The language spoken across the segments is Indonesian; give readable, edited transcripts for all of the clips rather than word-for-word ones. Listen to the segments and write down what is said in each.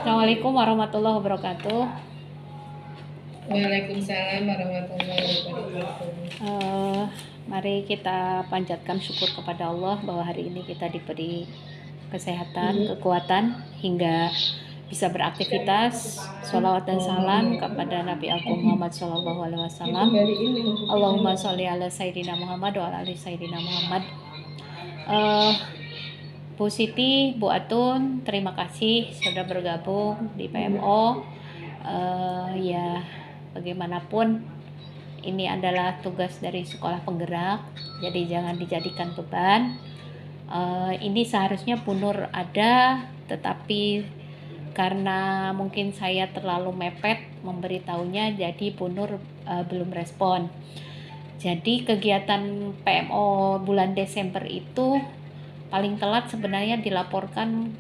Assalamualaikum warahmatullahi wabarakatuh. Waalaikumsalam warahmatullahi wabarakatuh. Mari kita panjatkan syukur kepada Allah bahwa hari ini kita diberi kesehatan, kekuatan hingga bisa beraktivitas. Sholawat dan salam kepada Nabi Agung Muhammad SAW. Allahumma sholli ala Sayyidina Muhammad wa ala ali Sayyidina Muhammad. Bu Siti, Bu Atun, terima kasih sudah bergabung di PMO. Ya, bagaimanapun ini adalah tugas dari sekolah penggerak, jadi jangan dijadikan beban. Ini seharusnya Bu Nur ada, tetapi karena mungkin saya terlalu mepet memberitahunya, jadi Bu Nur belum respon. Jadi kegiatan PMO bulan Desember itu paling telat sebenarnya dilaporkan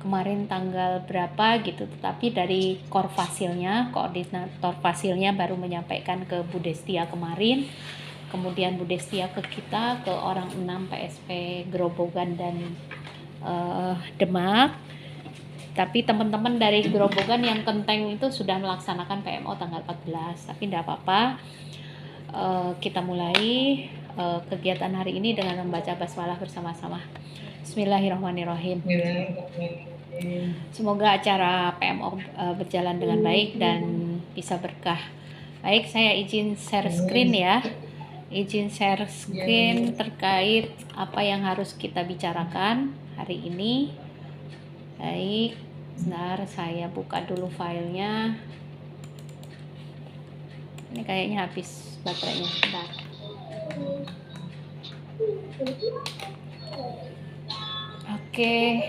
kemarin tanggal berapa gitu, tetapi dari Korfasilnya, koordinator Fasilnya baru menyampaikan ke Bu Destia kemarin, kemudian Bu Destia ke kita, ke orang 6 PSP Grobogan dan Demak. Tapi teman-teman dari Grobogan yang Kenteng itu sudah melaksanakan PMO tanggal 14, tapi tidak apa-apa. Kita mulai kegiatan hari ini dengan membaca basmalah bersama-sama. Bismillahirrahmanirrahim. Semoga acara PMO berjalan dengan baik dan bisa berkah. Baik, saya izin share screen ya. Izin share screen terkait apa yang harus kita bicarakan hari ini. Baik, sebentar saya buka dulu filenya. Ini kayaknya habis baterainya, sebentar. Oke.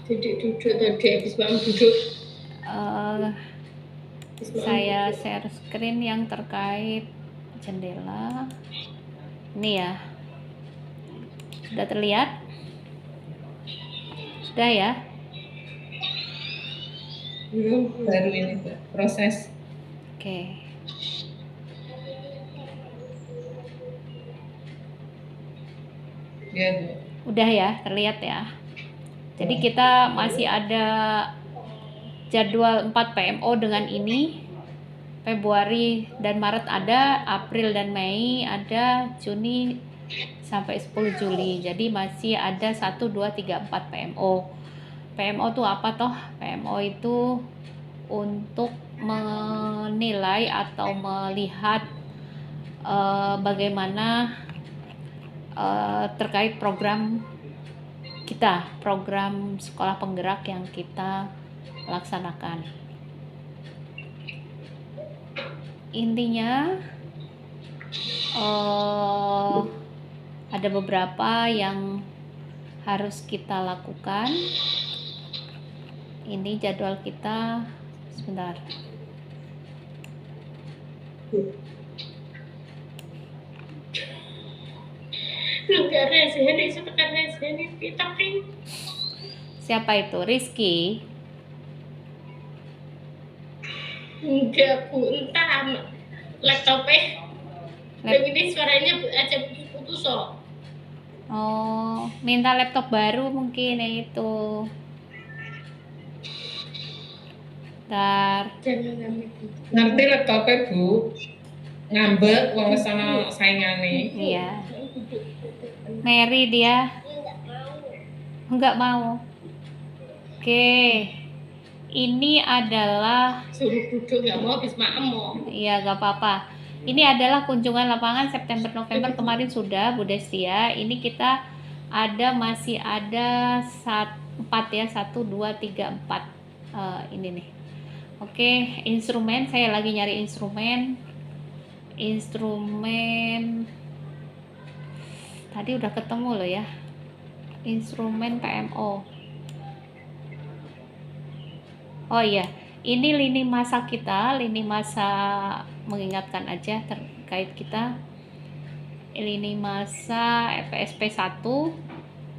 Duduk tadi habis bangun duduk. Saya share screen yang terkait jendela. Ini ya. Sudah terlihat? Sudah ya? Baru ini proses. Oke. Ya, udah ya, terlihat ya. Jadi kita masih ada jadwal 4 PMO dengan ini. Februari dan Maret ada, April dan Mei ada, Juni sampai 10 Juli. Jadi masih ada 1, 2, 3, 4 PMO. PMO itu apa toh? PMO itu untuk menilai atau melihat bagaimana terkait program kita, program sekolah penggerak yang kita laksanakan. Intinya ada beberapa yang harus kita lakukan. Ini jadwal kita, sebentar. Siapa itu? Rizky? Enggak Bu, entah laptopnya. Ini suaranya aja putus kok. Oh, minta laptop baru mungkin ya itu. Bentar. Ngerti laptopnya Bu? Ngambek wong sana saingane. Iya. Mary dia enggak mau. Oke. Ini adalah suruh duduk nggak mau habis maem mau. Iya, gak apa-apa. Ini adalah kunjungan lapangan September November kemarin sudah Bu Destia. Ini kita masih ada 4 ya, 1 2 3 4. Ini nih. Oke, instrumen, saya lagi nyari instrumen. Tadi udah ketemu loh ya. Instrumen PMO. Oh iya, ini lini masa kita, lini masa mengingatkan aja terkait kita. Lini masa PSP 1.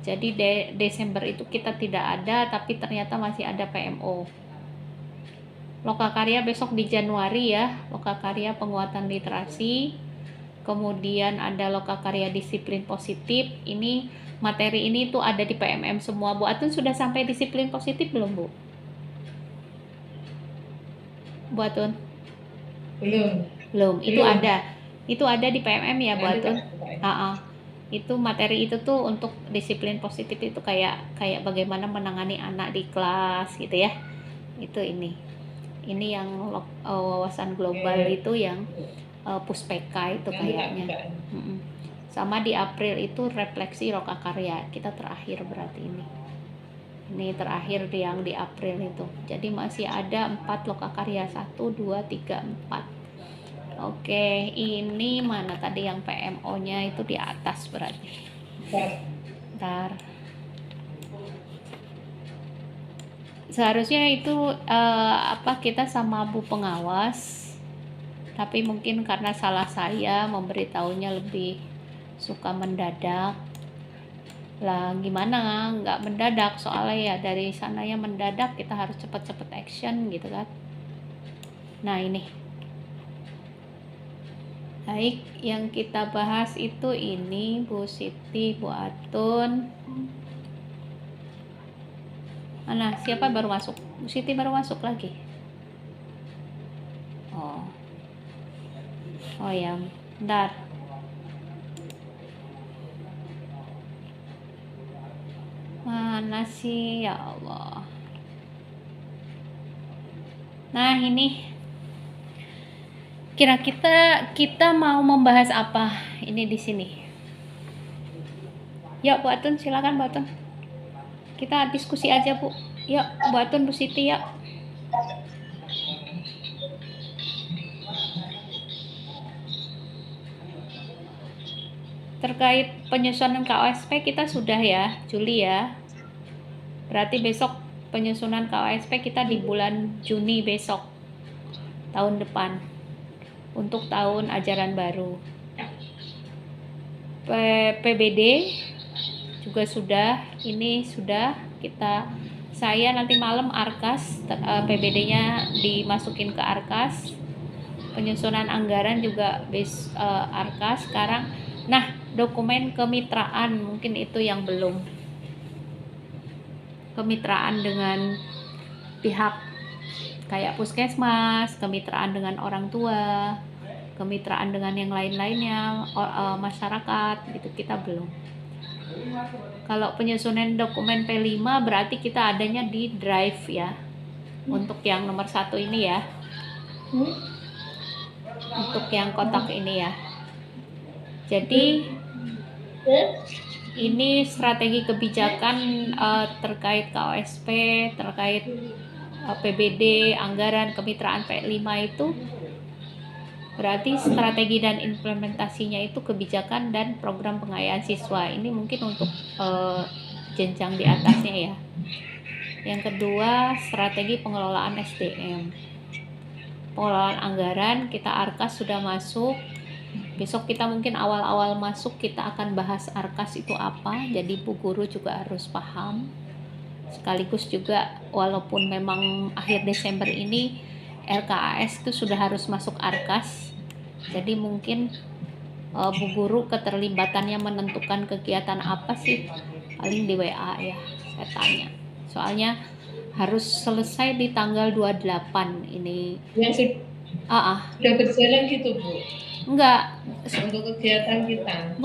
Jadi Desember itu kita tidak ada, tapi ternyata masih ada PMO. Lokakarya besok di Januari ya, Lokakarya penguatan literasi. kemudian ada lokakarya disiplin positif. Ini materi ini tuh ada di PMM semua. Bu Atun sudah sampai disiplin positif belum, Bu? Bu Atun? Belum. Itu Belum. ada. Itu ada di PMM ya, Bu Nanti Atun? tak buka ya. Itu materi itu tuh untuk disiplin positif itu kayak bagaimana menangani anak di kelas gitu ya. Itu ini yang wawasan global itu yang puspeka itu Nanti tak kayaknya. buka ya. Sama di April itu refleksi lokakarya, kita terakhir berarti ini terakhir yang di April itu. Jadi masih ada 4 lokakarya, 1, 2, 3, 4. Oke, ini mana tadi yang PMO nya itu di atas berarti. Bentar. Seharusnya itu kita sama Bu pengawas, tapi mungkin karena salah saya memberitahunya lebih suka mendadak lah. Gimana nggak mendadak, soalnya ya dari sananya mendadak, kita harus cepet-cepet action gitu kan. Nah ini baik, yang kita bahas itu ini Bu Siti, Bu Atun. Mana siapa baru masuk? Bu Siti baru masuk lagi. Oh ya, bentar. Mana sih, ya Allah. Nah ini kira kita mau membahas apa ini di sini? Yuk Bu Atun, silakan Bu Atun. Kita diskusi aja Bu. Yuk Bu Atun, Bu Siti ya. Terkait penyusunan KOSP kita sudah ya, Juli ya. Berarti besok penyusunan KOSP kita di bulan Juni besok tahun depan untuk tahun ajaran baru. PBD juga sudah, ini sudah saya nanti malam Arkas, PBD-nya dimasukin ke Arkas. Penyusunan anggaran juga Arkas sekarang. Nah, dokumen kemitraan mungkin itu yang belum. Kemitraan dengan pihak kayak puskesmas, kemitraan dengan orang tua, kemitraan dengan yang lain-lainnya, masyarakat gitu, kita belum. Kalau penyusunan dokumen P5 berarti kita adanya di Drive ya. Untuk yang nomor 1 ini ya. Untuk yang kotak ini ya. Jadi ini strategi kebijakan terkait KOSP, terkait PBD, anggaran, kemitraan P5 itu berarti strategi dan implementasinya itu kebijakan dan program pengayaan siswa. Ini mungkin untuk jenjang di atasnya ya. Yang kedua, strategi pengelolaan SDM. Pengelolaan anggaran, kita Arkas sudah masuk. Besok kita mungkin awal-awal masuk kita akan bahas Arkas itu apa. Jadi Bu Guru juga harus paham. Sekaligus juga walaupun memang akhir Desember ini RKAS itu sudah harus masuk Arkas. Jadi mungkin Bu Guru keterlibatannya menentukan kegiatan apa sih, paling di WA ya saya tanya. Soalnya harus selesai di tanggal 28 ini. Yang sudah berjalan gitu Bu? Enggak. Untuk kegiatan kita?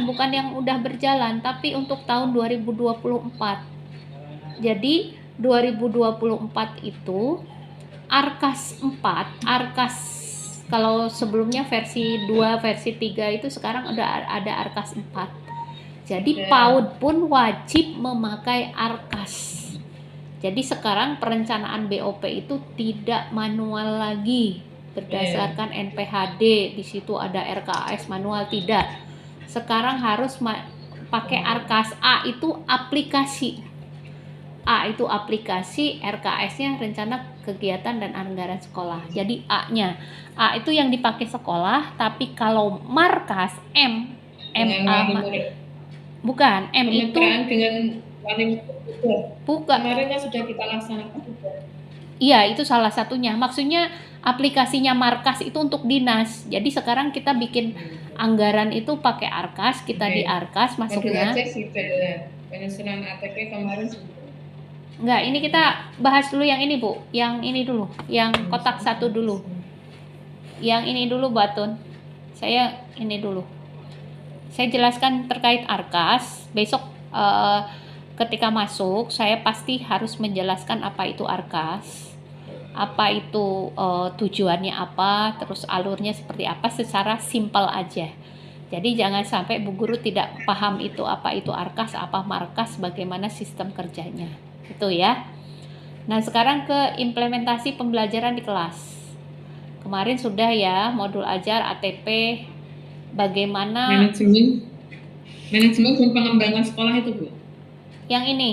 Bukan yang udah berjalan, tapi untuk tahun 2024. Jadi 2024 itu Arkas 4, Arkas kalau sebelumnya versi 2, versi 3 itu sekarang udah ada Arkas 4. Jadi PAUD pun wajib memakai Arkas. Jadi sekarang perencanaan BOP itu tidak manual lagi berdasarkan NPHD. Di situ ada RKAS manual, tidak. Sekarang harus pakai Arkas. A itu aplikasi. RKS-nya rencana kegiatan dan anggaran sekolah. Jadi A-nya. A itu yang dipakai sekolah, tapi kalau markas bukan, M itu dengan wali bukan. Kemarin sudah kita laksanakan juga. Iya, itu salah satunya. Maksudnya aplikasinya Markas itu untuk dinas. Jadi sekarang kita bikin anggaran itu pakai Arkas, kita di Arkas Modul masuknya. aja sudah, penyusunan ATP kemarin sudah. Enggak, ini kita bahas dulu yang ini Bu, yang ini dulu, yang kotak 1 dulu. Yang ini dulu Bu Atun. Saya ini dulu. Saya jelaskan terkait Arkas. Besok ketika masuk, saya pasti harus menjelaskan apa itu Arkas, apa itu tujuannya apa, terus alurnya seperti apa secara simpel aja. Jadi jangan sampai Bu Guru tidak paham itu apa itu Arkas, apa Markas, bagaimana sistem kerjanya. Itu ya. Nah, sekarang ke implementasi pembelajaran di kelas. Kemarin sudah ya, modul ajar, ATP, bagaimana manajemen dan pengembangan sekolah itu Bu. Yang ini,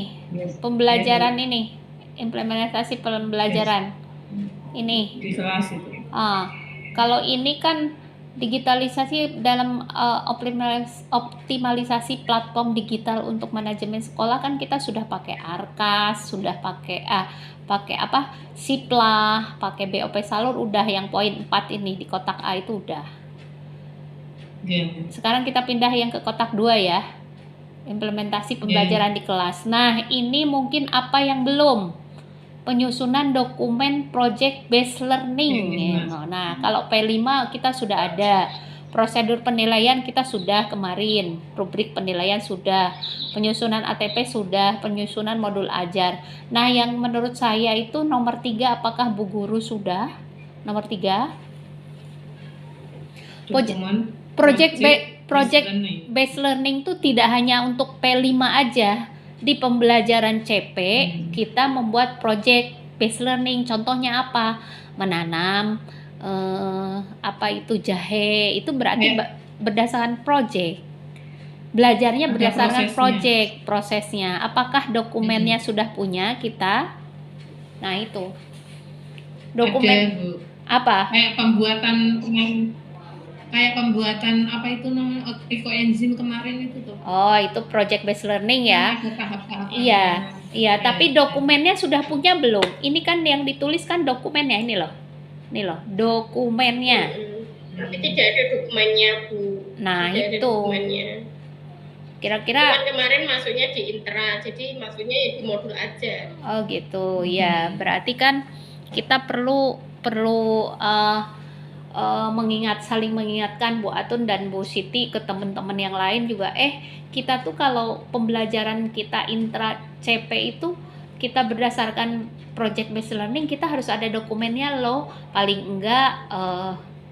pembelajaran ini, implementasi pembelajaran. Ini. Di kelas itu. Kalau ini kan digitalisasi dalam optimalisasi platform digital untuk manajemen sekolah kan kita sudah pakai Arkas, sudah pakai apa? Siplah, pakai BOP Salur udah yang poin 4 ini di kotak A itu udah. Sekarang kita pindah yang ke kotak 2 ya. Implementasi pembelajaran di kelas. Nah, ini mungkin apa yang belum? Penyusunan dokumen project based learning. Nah, kalau P5 kita sudah ada. Prosedur penilaian kita sudah kemarin. Rubrik penilaian sudah. Penyusunan ATP sudah. Penyusunan modul ajar. Nah, yang menurut saya itu nomor 3, apakah Bu Guru sudah? Nomor 3. Project based learning itu tidak hanya untuk P5 aja. Di pembelajaran CP kita membuat project based learning. Contohnya apa? Menanam apa itu jahe, itu berarti berdasarkan project. Belajarnya berdasarkan project, prosesnya. Apakah dokumennya sudah punya kita? Nah, itu. Dokumen apa? Kayak pembuatan apa itu namanya ekoenzim kemarin itu tuh. Oh, itu project based learning ya. Iya, tapi dokumennya sudah punya belum? Ini kan yang ditulis kan dokumennya ini loh. Ini loh, dokumennya. Tapi tidak ada dokumennya, Bu. Nah, tidak itu. Kira-kira kemarin masuknya di Intra, jadi masuknya di modul aja. Oh, gitu. Ya, berarti kan kita perlu saling mengingatkan Bu Atun dan Bu Siti ke teman-teman yang lain juga. Kita tuh kalau pembelajaran kita intra CP itu kita berdasarkan project based learning, kita harus ada dokumennya loh. Paling enggak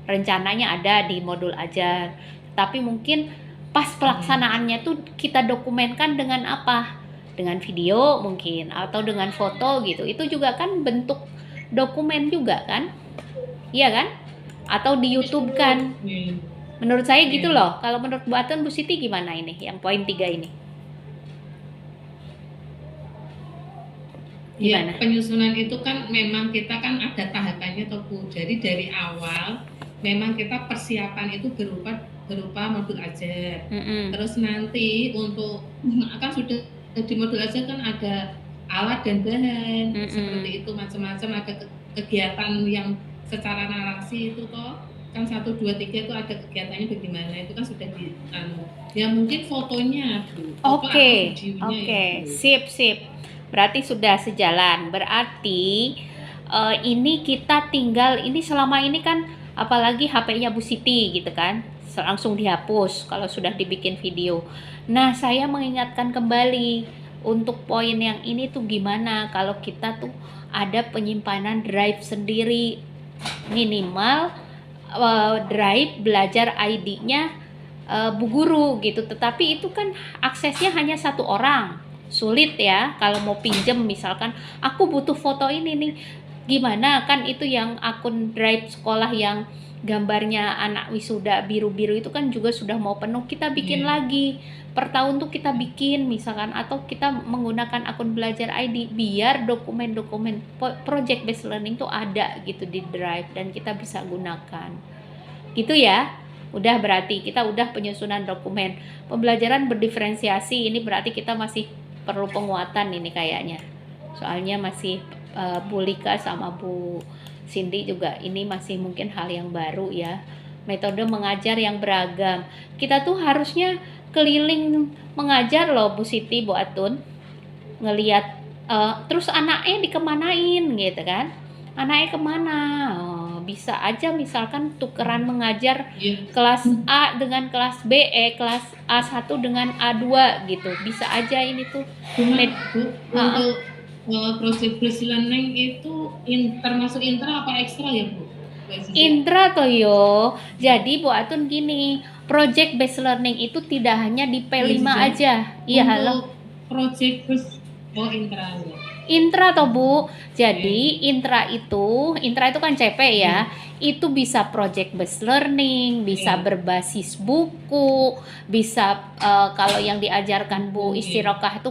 rencananya ada di modul ajar. Tapi mungkin pas pelaksanaannya tuh kita dokumenkan dengan apa? Dengan video mungkin atau dengan foto gitu. Itu juga kan bentuk dokumen juga kan? Iya kan? Atau di YouTube kan. Menurut saya gitu loh. Kalau menurut Bu Atun, Bu Siti gimana ini? Yang poin 3 ini. Gimana? Ya, penyusunan itu kan memang kita kan ada tahapannya toh Bu. Jadi dari awal memang kita persiapan itu berupa modul ajar. Terus nanti untuk kan sudah di modul ajar kan ada alat dan bahan seperti itu, macam-macam, ada kegiatan yang secara narasi itu toh kan 1, 2, 3 itu ada kegiatannya bagaimana, itu kan sudah di ya mungkin fotonya Bu. Oke. Sip. Berarti sudah sejalan. Berarti ini kita tinggal ini selama ini kan apalagi HP-nya Bu Siti gitu kan, langsung dihapus kalau sudah dibikin video. Nah, saya mengingatkan kembali untuk poin yang ini tuh gimana kalau kita tuh ada penyimpanan drive sendiri, minimal drive belajar ID-nya Bu Guru gitu. Tetapi itu kan aksesnya hanya 1 orang, sulit ya kalau mau pinjem. Misalkan aku butuh foto ini nih, gimana kan itu yang akun drive sekolah yang gambarnya anak wisuda biru-biru itu kan juga sudah mau penuh. Kita bikin lagi per tahun tuh kita bikin misalkan, atau kita menggunakan akun belajar ID biar dokumen-dokumen project based learning tuh ada gitu di drive dan kita bisa gunakan gitu ya. Udah, berarti kita udah penyusunan dokumen pembelajaran berdiferensiasi. Ini berarti kita masih perlu penguatan ini kayaknya, soalnya masih Bu Lika sama Bu Cindy juga ini masih mungkin hal yang baru ya. Metode mengajar yang beragam. Kita tuh harusnya keliling mengajar loh Bu Siti, Bu Atun. Ngeliat terus anaknya dikemanain gitu kan. Anaknya kemana? Bisa aja misalkan tukeran mengajar kelas A dengan kelas B, kelas A1 dengan A2 gitu. Bisa aja ini tuh. Untuk project based learning itu termasuk intra apa ekstra ya Bu? Intra toh yo. Jadi Bu Atun gini, project based learning itu tidak hanya di P5 aja. Iya, halo. Project based intra ya. Intra toh Bu. Jadi intra itu kan CP ya. Itu bisa project based learning, bisa berbasis buku, bisa kalau yang diajarkan Bu Istirokah itu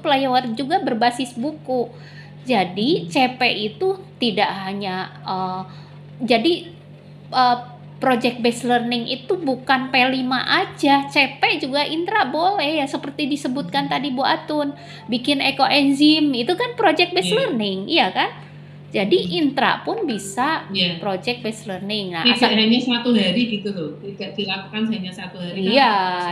Playword juga berbasis buku. Jadi CP itu tidak hanya project based learning itu bukan P5 aja, CP juga intra boleh ya, seperti disebutkan tadi Bu Atun, bikin ekoenzim itu kan project based learning, iya kan? Jadi intra pun bisa project based learning. Nah, tidak hanya 1 hari gitu loh, tidak dilakukan hanya 1 hari.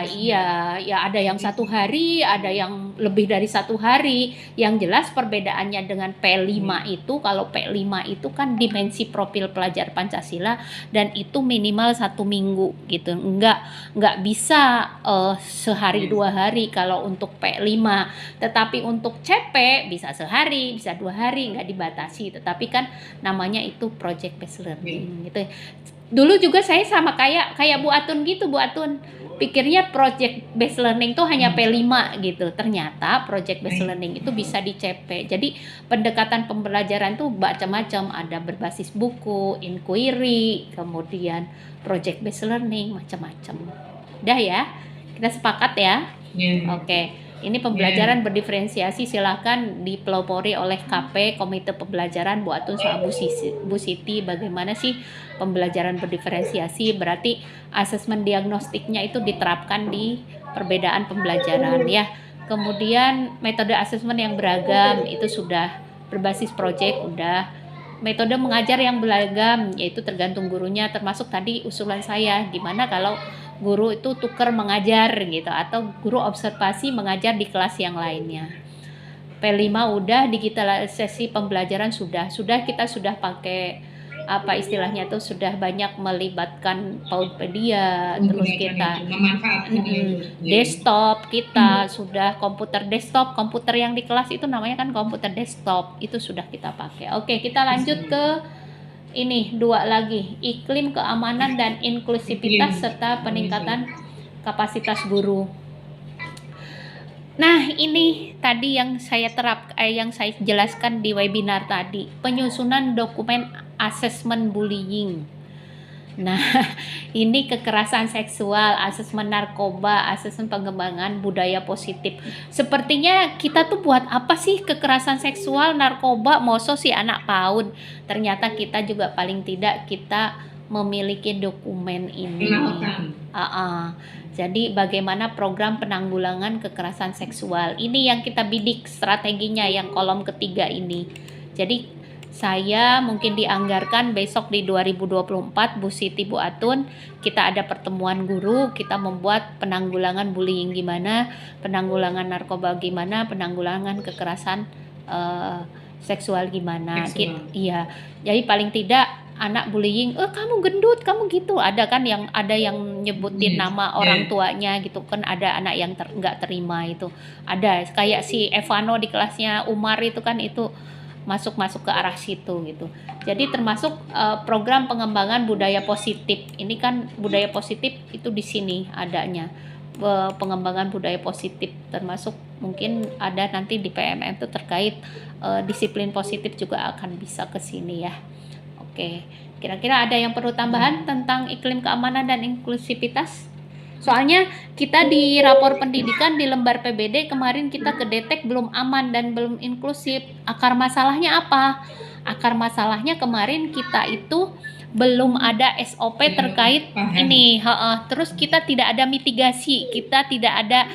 Iya, ya ada yang 1 hari, ada yang lebih dari 1 hari. Yang jelas perbedaannya dengan P5 itu, kalau P5 itu kan dimensi profil pelajar Pancasila dan itu minimal 1 minggu gitu. Enggak bisa sehari 2 hari kalau untuk P5. Tetapi untuk CP bisa sehari, bisa 2 hari, enggak dibatasi. Tetapi kan namanya itu project based learning gitu. Dulu juga saya sama kayak Bu Atun gitu, Bu Atun. Pikirnya project based learning tuh hanya P5 gitu. Ternyata project based learning itu bisa di CP. Jadi pendekatan pembelajaran tuh macam-macam, ada berbasis buku, inquiry, kemudian project based learning, macam-macam. Udah ya? Kita sepakat ya? Oke. Ini pembelajaran berdiferensiasi, silahkan dipelopori oleh KP, Komite Pembelajaran Bu Atun sama Bu Siti. Bagaimana sih pembelajaran berdiferensiasi? Berarti asesmen diagnostiknya itu diterapkan di perbedaan pembelajaran ya. Kemudian metode asesmen yang beragam itu sudah, berbasis project udah. Metode mengajar yang beragam yaitu tergantung gurunya, termasuk tadi usulan saya, gimana kalau guru itu tuker mengajar gitu, atau guru observasi mengajar di kelas yang lainnya. P5 udah, digitalisasi pembelajaran sudah kita sudah pakai apa istilahnya tuh, sudah banyak melibatkan Paudpedia, terus kita desktop, kita sudah komputer desktop, komputer yang di kelas itu namanya kan komputer desktop, itu sudah kita pakai. Oke, kita lanjut ke ini 2 lagi, iklim keamanan dan inklusivitas serta peningkatan kapasitas guru. Nah, ini tadi yang saya yang saya jelaskan di webinar tadi, penyusunan dokumen asesmen bullying. Nah, ini kekerasan seksual, asesmen narkoba, asesmen pengembangan budaya positif. Sepertinya kita tuh buat apa sih kekerasan seksual, narkoba, moso si anak PAUD. Ternyata kita juga paling tidak kita memiliki dokumen ini. Jadi bagaimana program penanggulangan kekerasan seksual. Ini yang kita bidik strateginya, yang kolom ketiga ini. Jadi saya mungkin dianggarkan besok di 2024, Bu Siti, Bu Atun, kita ada pertemuan guru, kita membuat penanggulangan bullying gimana, penanggulangan narkoba gimana, penanggulangan kekerasan seksual gimana. Iya. Jadi paling tidak anak bullying, kamu gendut, kamu gitu. Ada kan yang nyebutin nama orang tuanya gitu kan, ada anak yang nggak terima itu. Ada kayak si Evano di kelasnya Umar itu kan, itu masuk ke arah situ gitu. Jadi termasuk program pengembangan budaya positif. Ini kan budaya positif itu di sini adanya. Pengembangan budaya positif, termasuk mungkin ada nanti di PMM itu terkait disiplin positif juga akan bisa ke sini ya. Oke, kira-kira ada yang perlu tambahan tentang iklim keamanan dan inklusivitas? Soalnya kita di rapor pendidikan di lembar PBD kemarin kita kedetek belum aman dan belum inklusif. Akar masalahnya apa? Akar masalahnya kemarin kita itu belum ada SOP terkait ini. Terus kita tidak ada mitigasi, kita tidak ada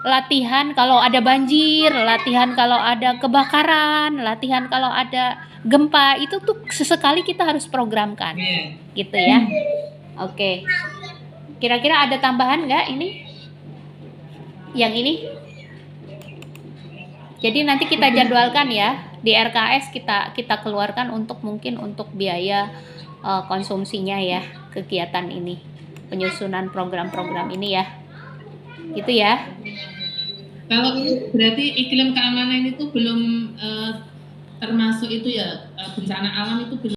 latihan kalau ada banjir, latihan kalau ada kebakaran, latihan kalau ada gempa, itu tuh sesekali kita harus programkan, Iya. gitu ya. Oke. Kira-kira ada tambahan nggak ini? Yang ini? Jadi nanti kita jadwalkan ya di RKS, kita keluarkan untuk mungkin untuk biaya konsumsinya ya, kegiatan ini, penyusunan program-program ini ya, gitu ya. Kalau ini berarti iklim keamanan itu belum termasuk itu ya, bencana alam itu belum